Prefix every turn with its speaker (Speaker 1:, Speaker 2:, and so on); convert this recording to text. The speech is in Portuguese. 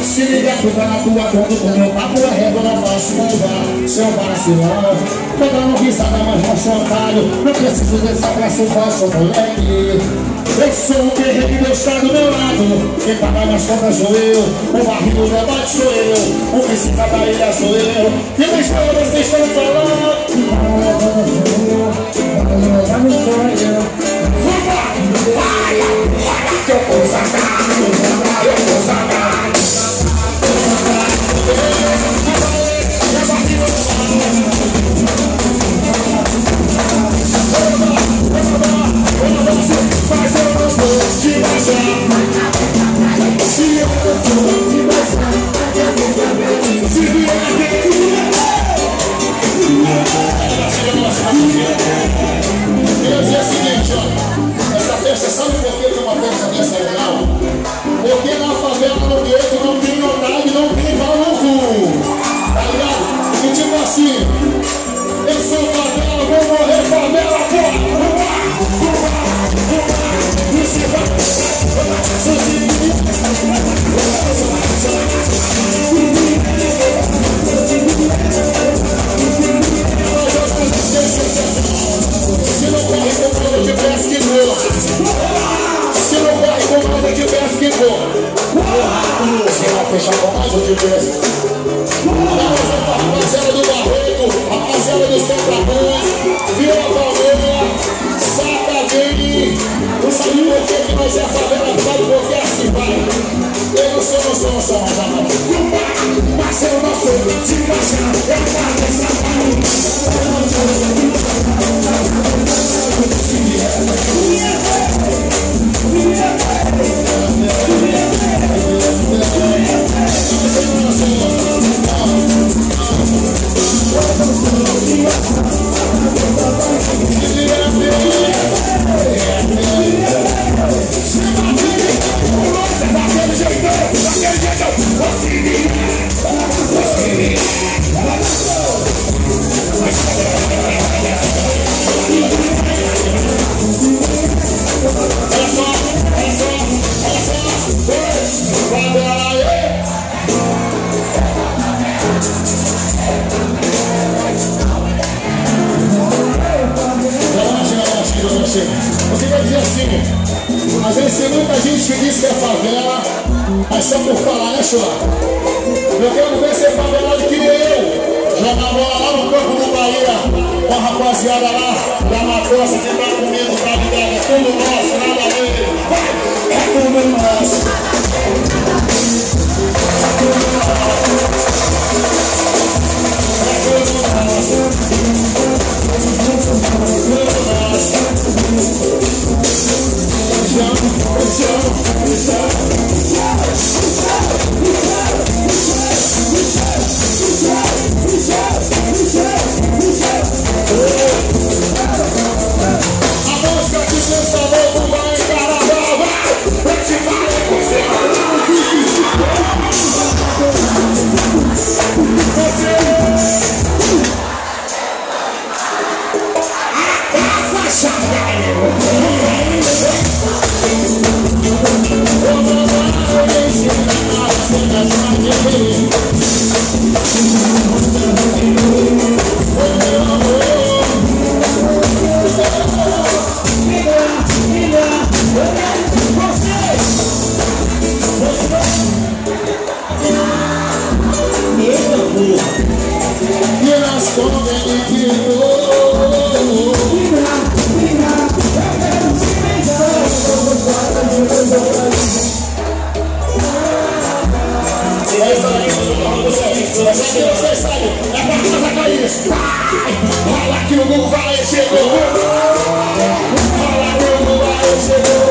Speaker 1: Se liga, fica na tua conta, com meu papo é régua, não posso mudar. Seu vacilão, pegando risada, mas não sou otário. Não preciso desse abraço, posso, moleque. Eu sou o guerreiro que Deus está do meu lado. Quem paga minhas contas sou eu, o barril do debate sou eu, o príncipe da ilha sou eu. Que me escolha vocês estão falando. Vai, que eu vou sacar, eu vou sacar. Mas eu não vou te baixar. Se eu não vou te baixar, se vier aqui. Eu ia dizer o seguinte, ó. Essa festa, sabe por que é uma festa dessa legal? Porque na favela, no gueto, não tem otário, não tem pau no cu. Tá ligado? E tipo assim, eu sou favela, vou morrer favela, porra! Você vai, se não corre com nada, eu te peço que voa. Se não corre com nada, eu te peço que voa. Se não fechar com nós, eu te peço. Rapaziada do Barreto, rapaziada do Santa Cruz, Vila Palmeira, Saca Vini. Não sabe por que nós é a favela, sabe por que assim vai. Eu não sou mais amado. Mas eu não sou, se baixar, eu faço essa eu queria dizer assim, às vezes tem muita gente que diz que é favela, mas só por falar, né, Chula? Eu quero ver ser favelado que nem eu. Jogar bola lá no campo do Bahia, com a rapaziada lá da Matossa, que tá comigo, tá ligado? É tudo nosso, nada dele. Vai, é tudo nosso. É tudo nosso. A música que você louco vai encarar, vai! Eu te falei com você! Você sabe, é pra casa cair. Rola que o mundo vai, chegou. Rola que o mundo vai, chegou.